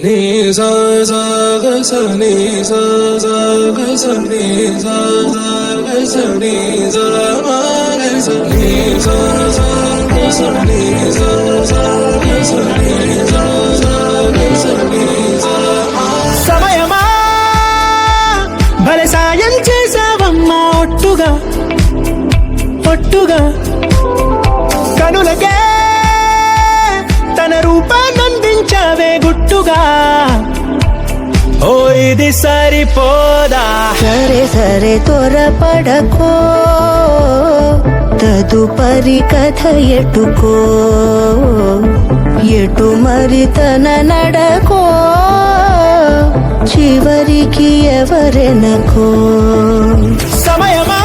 నీ సా సా గ స నీ సా సా గ స నీ సా సా గ స నీ సా మా గ స నీ సా సా గ స నీ సా సా గ స నీ సా సా గ స నీ సా మా. సమయమా భలే సాయం చేసావమ్మా ఒట్టుగా ఒట్టుగా కనులకే తన రూపాన్నందించావే గుట్టుగా. ఓ ఇది సరిపోదా, సరే సరే త్వరపడకో, తదుపరి కథ ఎటుకో, ఎటు మరి తన నడకో, చివరికి ఎవరెనకో. సమయమా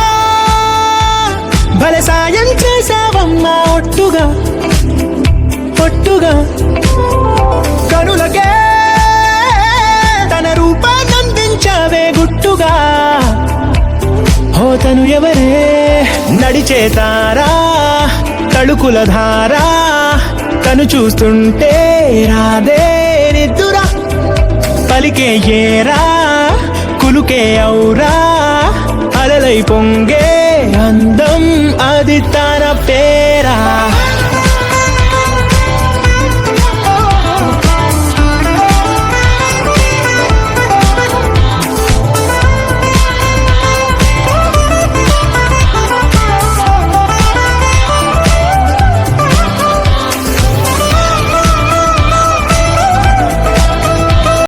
భలే సాయం చేసావమ్మా ఒట్టుగా ఒట్టుగా కనులకే తన రూపాన్నందించావే గుట్టుగా. తను ఎవరే నడిచే తారా తళుకుల ధారా, తను చూస్తుంటే రాదే నిద్దురా, పలికే ఏరా కులుకే ఔరా, అలలై పొంగే అందం అది తన పేరు.